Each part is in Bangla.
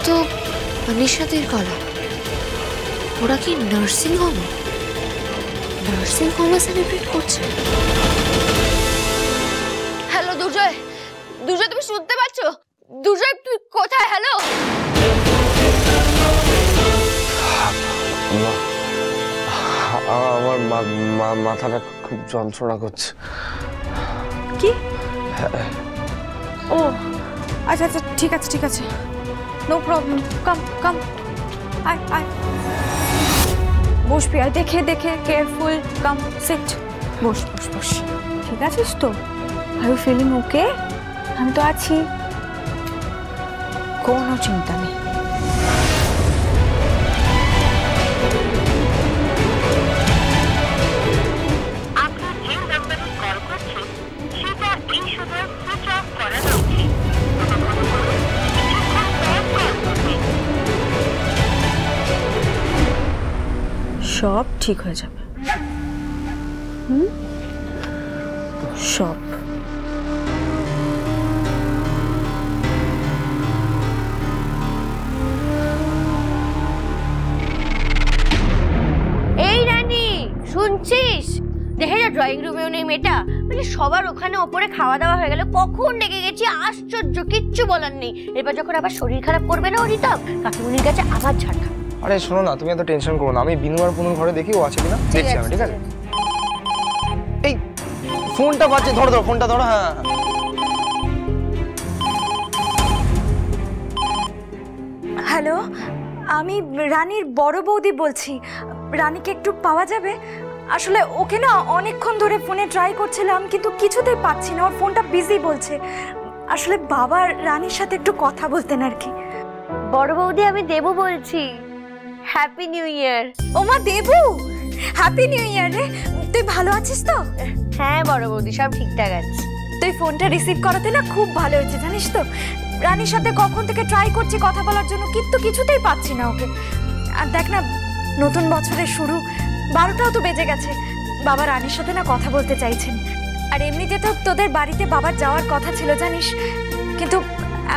তো নিশাতের গলা। ওরা কি নার্সিং হোমে সেলিব্রেট করছে? হ্যালো দুর্জয়, দুর্জয় তুমি শুনতে পাচ্ছ? দুর্জয় তুই কোথায়? হ্যালো আমার মাথাটা খুব যন্ত্রণা করছে। কি? ও আচ্ছা আচ্ছা, ঠিক আছে ঠিক আছে, নো প্রবলেম, কাম কাম, আয় আয়, বসবি, আয়, দেখে দেখে, কেয়ারফুল, কাম সিট, বস বস বস। ঠিক আছিস তো? Are you feeling okay? আমি তো আছি, কোনো চিন্তা নেই। সব ঠিক হয়ে যাবে, সব। এই রানী, শুনছিস? দেখে যা, ড্রয়িং রুমেও নেই মেয়েটা। মানে সবার ওখানে ওপরে খাওয়া দাওয়া হয়ে গেল, কখন ডেকে গেছি, আশ্চর্য, কিচ্ছু বলার নেই। এবার যখন আবার শরীর খারাপ করবে না রিতম, কাকিমুনির কাছে আবার ঝাড় খাবে। আরে শোনো না, তুমি এত টেনশন করো না, আমি বিনু আর পুনুর ঘরে দেখি ও আছে কিনা, দেখছি আমি, ঠিক আছে? এই ফোনটা বাজছে, ধরো ধরো ফোনটা ধরো। হ্যাঁ হ্যালো, আমি রানীর বড় বৌদি বলছি। রানীকে একটু পাওয়া যাবে? আসলে ওকে না অনেকক্ষণ ধরে ফোনে ট্রাই করছিলাম, কিন্তু কিছুতেই পাচ্ছি না, ওর ফোনটা বিজি বলছে। আসলে বাবা রানীর সাথে একটু কথা বলতেন আর কি। বড় বৌদি, আমি দেবু বলছি। Happy new year. ওমা দেবু, হ্যাপি নিউ ইয়ার রে। তুই ভালো আছিস তো? হ্যাঁ বড় বৌদি, সব ঠিকঠাক আছে। তুই ফোনটা রিসিভ করাতে না খুব ভালো হয়েছে, জানিস তো? রানীর সাথে কখন থেকে ট্রাই করছি কথা বলার জন্য, কিন্তু কিছুতেই পাচ্ছি না ওকে। আর দেখ না, নতুন বছরের শুরু, 12টাও তো বেজে গেছে। বাবা রানীর সাথে না কথা বলতে চাইছেন। আর এমনিতে তো তোদের বাড়িতে বাবার যাওয়ার কথা ছিল জানিস, কিন্তু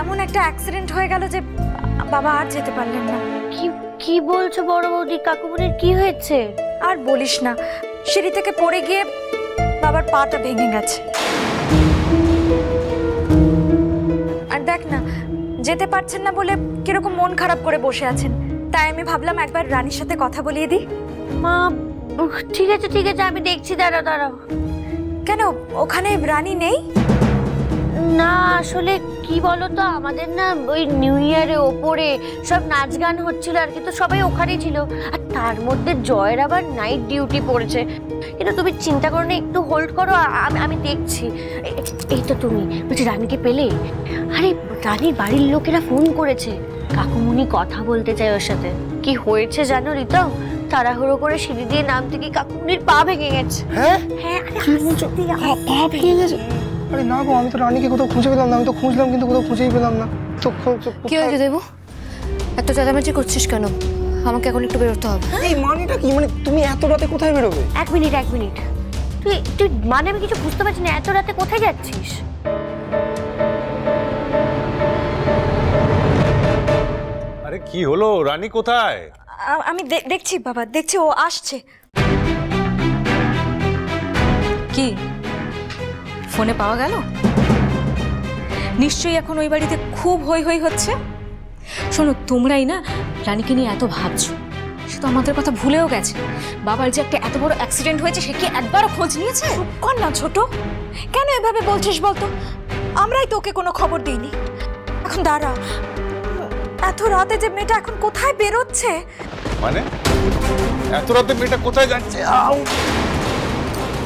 এমন একটা অ্যাক্সিডেন্ট হয়ে গেল যে বাবা আর যেতে পারলেন না। কি বলছো বড় বৌদি? কাকুমুনির কি হয়েছে? আর বলিস না, সিঁড়ি থেকে পড়ে গিয়ে বাবার পাটা ভেঙে গেছে। আর দেখ না, যেতে পারছেন না বলে কিরকম মন খারাপ করে বসে আছেন। তাই আমি ভাবলাম একবার রানীর সাথে কথা বলিয়ে দিই। মা, ঠিক আছে ঠিক আছে, আমি দেখছি, দাঁড়াও দাঁড়াও। কেন, ওখানে রানী নেই? না আসলে কি বলতো, আমাদের না ওই নিউ ইয়ারে ওপরে সব নাচ গান হচ্ছিল আর কি, তো সবাই ওখানেই ছিল। আর তার মধ্যে জয়ের আবার নাইট ডিউটি পড়েছে। কিন্তু তুমি চিন্তা করো না, একটু হোল্ড করো, আমি দেখছি। এই তো তুমি বলছি, রানীকে পেলে? আরে রানীর বাড়ির লোকেরা ফোন করেছে, কাকুমুনি কথা বলতে চায় ওর সাথে। কি হয়েছে জানো রিতম? তাড়াহুড়ো করে সিঁড়ি দিয়ে নামতে গিয়ে কাকুমুনির পা ভেঙে গেছে। হ্যাঁ হ্যাঁ, কি বলছো? পা ভেঙে গেছে? আরে না গো, আমি তো রানীকে কোথাও খুঁজে পেলাম না। আমি তো খুঁজলাম কিন্তু কোথাও খুঁজেই পেলাম না। কি হয়েছে দেবু? এত চেঁচামেচি করছিস কেন? আমাকে এখন একটু বেরোতে হবে। এই মানেটা কি? মানে তুমি এত রাতে কোথায় বেরোবে? এক মিনিট তুই মানে আমি কিছু বুঝতে পারছি না, এত রাতে কোথায় যাচ্ছিস? আরে কি হলো, রানী কোথায়? আমি দেখছি বাবা, দেখছি, ও আসছে। কি ফোনে পাওয়া গেল? নিশ্চয়ই এখন ওই বাড়িতে খুব হই হই হচ্ছে। শোনো, তোমরাই না রানীকে নিয়ে এত ভাবছো, সে তো আমাদের কথা ভুলেও গেছে। বাবার যে একটা এত বড় অ্যাক্সিডেন্ট হয়েছে, সে কি একবারও খোঁজ নিয়েছে? চুপ কর না ছোট, কেন এভাবে বলছিস বলতো? আমরাই তো ওকে কোনো খবর দিইনি। এখন দাঁড়া, এত রাতে যে মেয়েটা এখন কোথায় বেরোচ্ছে? মানে এত রাতে মেয়েটা কোথায় যাচ্ছে?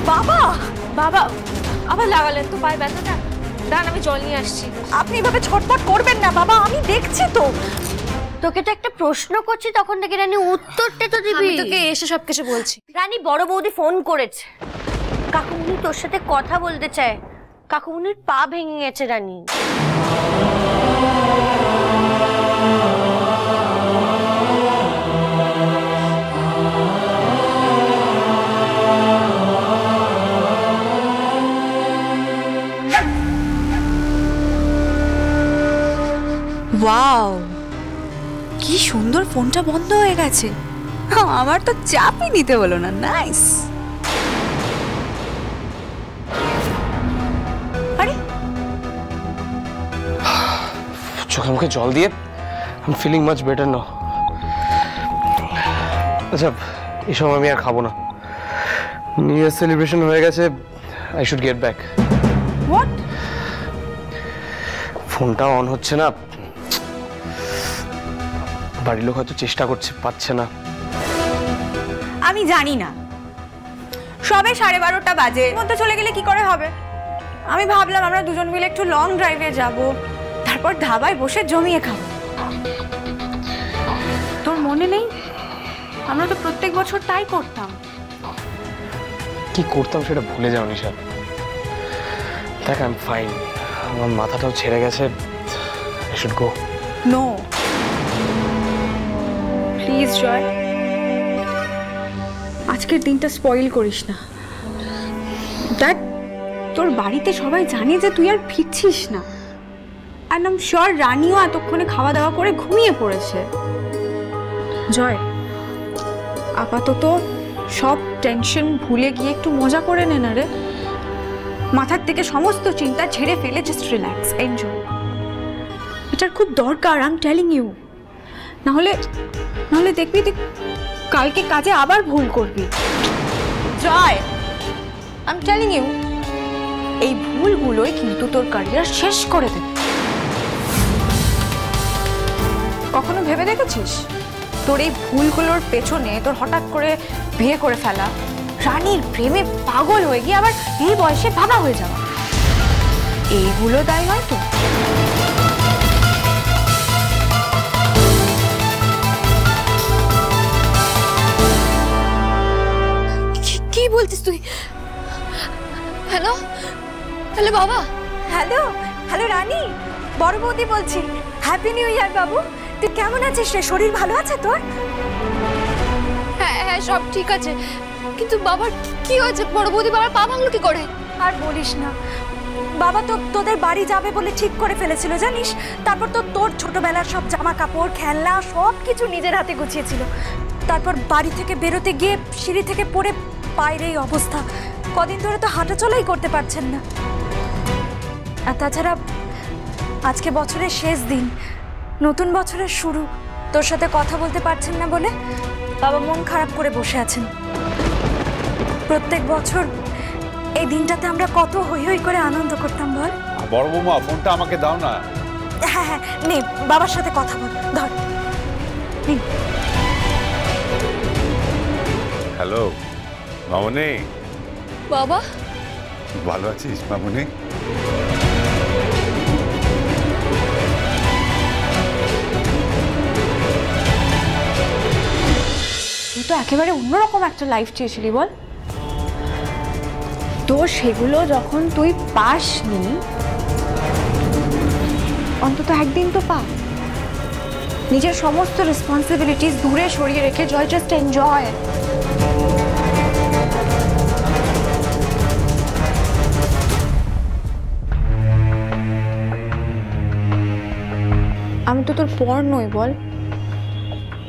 বাবা, বাবা আবার লাগালেন তো পায়ে ব্যথাটা? দাঁড়ান, আমি জল নিয়ে আসছি। আপনি এভাবে ছটফট করবেন না বাবা, আমি দেখছি তো। তোকে তো একটা প্রশ্ন করছি তখন থেকে, রানী উত্তরটা তো দিবি। আমি তোকে এসে সবকিছু বলছি। রানী বড় বৌদি ফোন করেছে, কাকুমুনি তোর সাথে কথা বলতে চায়। কাকুমুনির পা ভেঙে গেছে রানী। ওয়াও, কি সুন্দর ফোনটা বন্ধ হয়ে গেছে। আমার তো চাপই নিতে হলো না। নাইস। আরে চোখে মুখে জল দিয়ে I am feeling much better now. আচ্ছা এসব আমি আর খাবো না। নিউ ইয়ার সেলিব্রেশন হয়ে গেছে, I should get back. What? ফোনটা অন হচ্ছে না, বাড়ির লোক হয়তো চেষ্টা করছে, পাচ্ছে না। আমি জানি না, সবে 12:30 বাজে, এর মধ্যে চলে গেলে কি করে হবে? আমি ভাবলাম আমরা দুজন মিলে একটু লং ড্রাইভে যাব, তারপর ধাবায় বসে জমিয়ে খাবো। তোর মনে নেই? আমরা তো প্রত্যেক বছর তাই করতাম। কি করতাম সেটা ভুলে যাও নিশা। দেখ আই এম ফাইন, আমার মাথাটাও ছেড়ে গেছে, I should go. No please Joy, আজকের দিনটা স্পয়েল করিস না। দেখ তোর বাড়িতে সবাই জানে যে তুই আর ফিরছিস না, আর আই এম শিওর রানীও এতক্ষণে খাওয়া দাওয়া করে ঘুমিয়ে পড়েছে। জয়, আপাতত সব টেনশন ভুলে গিয়ে একটু মজা করে নে না রে। মাথার থেকে সমস্ত চিন্তা ঝেড়ে ফেলে জাস্ট রিল্যাক্স, এনজয়। এটার খুব দরকার, আই এম টেলিং ইউ। নাহলে দেখবি তুই কালকে কাজে আবার ভুল করবি। জয়, আই এম টেলিং ইউ, এই ভুলগুলোই কিন্তু তোর ক্যারিয়ার শেষ করে দেবে। কখনো ভেবে দেখেছিস তোর এই ভুলগুলোর পেছনে তোর হঠাৎ করে বিয়ে করে ফেলা, রানীর প্রেমে পাগল হয়ে গিয়ে আবার এই বয়সে বাবা হয়ে যাওয়া, এইগুলো দায় হয় তো? কি বলছিস তুই? হ্যালো হ্যালো বাবা। হ্যালো হ্যালো রানী, বড় বৌদি বলছি। হ্যাপি নিউ ইয়ার বাবু। তুই কেমন আছিস রে? শরীর ভালো আছে তোর? হ্যাঁ হ্যাঁ সব ঠিক আছে, কিন্তু বাবার কি হয়েছে? বড় বৌদি বাবার পা ভাঙলো কি করে? আর বলিস না, বাবা তো তোদের বাড়ি যাবে বলে ঠিক করে ফেলেছিল জানিস। তারপর তো তোর ছোটবেলার সব জামা কাপড় খেলনা সব কিছু নিজের হাতে গুছিয়েছিল। তারপর বাড়ি থেকে বেরোতে গিয়ে সিঁড়ি থেকে পড়ে পায়ের এই অবস্থা। কদিন ধরে তো হাঁটা চলাই করতে পারছেন না। আর তাছাড়া আজকে বছরের শেষ দিন, নতুন বছরের শুরু, তোর সাথে কথা বলতে পারছেন না বলে বাবা মন খারাপ করে বসে আছেন। প্রত্যেক বছর এই দিনটাতে আমরা কত হই হই করে আনন্দ করতাম বল। বড় বৌমা ফোনটা আমাকে দাও না। হ্যাঁ হ্যাঁ নে, বাবার সাথে কথা বল, ধর। হ্যালো মামনি। বাবা ভালো আছিস মামনি? তুই তো একেবারে অন্যরকম একটা লাইফ চেয়েছিলি বল। তো সেগুলো যখন তুই পাসনি, অন্তত একদিন তো পা। নিজের সমস্ত রেসপন্সিবিলিটিস দূরে সরিয়ে রেখে জয় জাস্ট এনজয়। আমি তো তোর পর নই বল।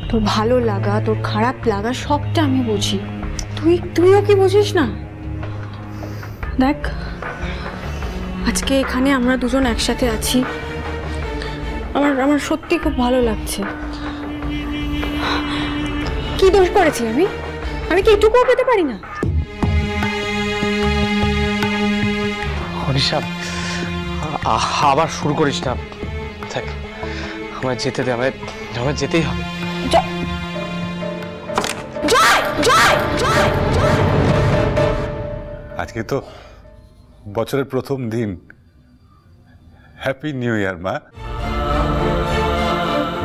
তোর ভালো লাগা, তোর খারাপ লাগা সবটা আমি বুঝি। তুইও কি বুঝিস না? দেখ আজকে এখানে আমরা দুজন একসাথে আছি, আমার সত্যি খুব ভালো লাগছে। কি দোষ করেছি আমি কি এটুকুও পেতে পারি না? অনিশা আবার শুরু করিস না। দেখ আমায় যেতে দে, আমায় যেতেই হবে। আজকে তো বছরের প্রথম দিন। হ্যাপি নিউ ইয়ার মা।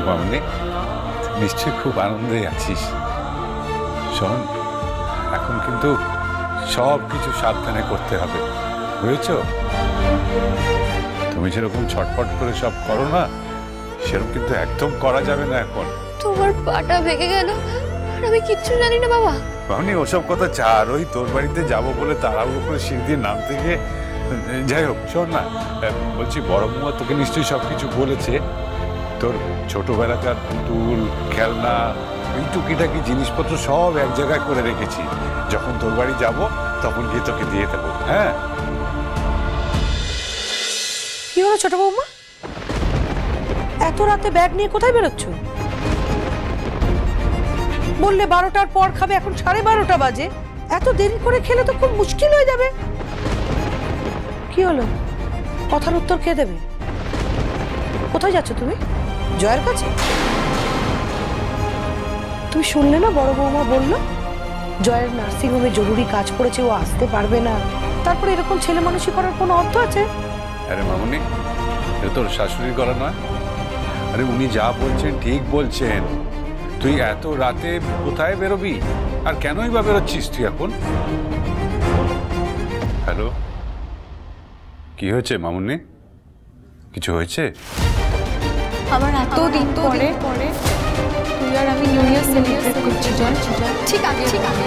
মামনি নিশ্চয়ই খুব আনন্দে আছিস। শোন, এখন কিন্তু সব কিছু সাবধানে করতে হবে, বুঝেছো? তুমি যেরকম ছটফট করে সব করো না, সেরকম কিন্তু একদম করা যাবে না এখন। তোমার পাটা ভেঙে গেল আর আমি কিচ্ছু জানি না বাবা। মামনি ওসব কথা চার, ওই তোর বাড়িতে যাবো বলে তাড়াহুড়ো করে সিঁড়ি দিয়ে নামতে গিয়ে। যাই হোক শোন না, বলছি বড় বৌমা তোকে নিশ্চয়ই সবকিছু বলেছে। তোর ছোটবেলাকার পুতুল খেলনা এই টুকিটাকি জিনিসপত্র সব এক জায়গায় করে রেখেছি, যখন তোর বাড়ি যাব তখন গিয়ে তোকে দিয়ে দেবো। হ্যাঁ, কি হলো ছোট বৌমা, এত রাতে ব্যাগ নিয়ে কোথায় বেরোচ্ছ? বললে 12টার পর খাবে, এখন 12:30 বাজে। এত দেরি করে খেলে তো খুব মুশকিল হয়ে যাবে। কি হলো, কথার উত্তর কে দেবে? কোথায় যাচ্ছ তুমি? জয়ের কাছে? তুমি শুনলে না বড় বৌমা বললো জয়ের নার্সিংহোমে জরুরি কাজ পড়েছে, ও আসতে পারবে না। তারপরে এরকম ছেলে মানুষই করার কোনো অর্থ আছে? আরে মামনি, এটা তোর শাশুড়ির গলা নয়। আরে উনি যা বলছেন ঠিক বলছেন। তুই এত রাতে কোথায় বেরোবি, আর কেনই বা বেরোচ্ছিস তুই এখন? হ্যালো, কি হয়েছে মামুনি? কিছু হয়েছে? আমার এতদিন পরে তুই আর আমি নিউ ইয়ার সেলিব্রেট করছি জয়। ঠিক আছে, ঠিক আছে।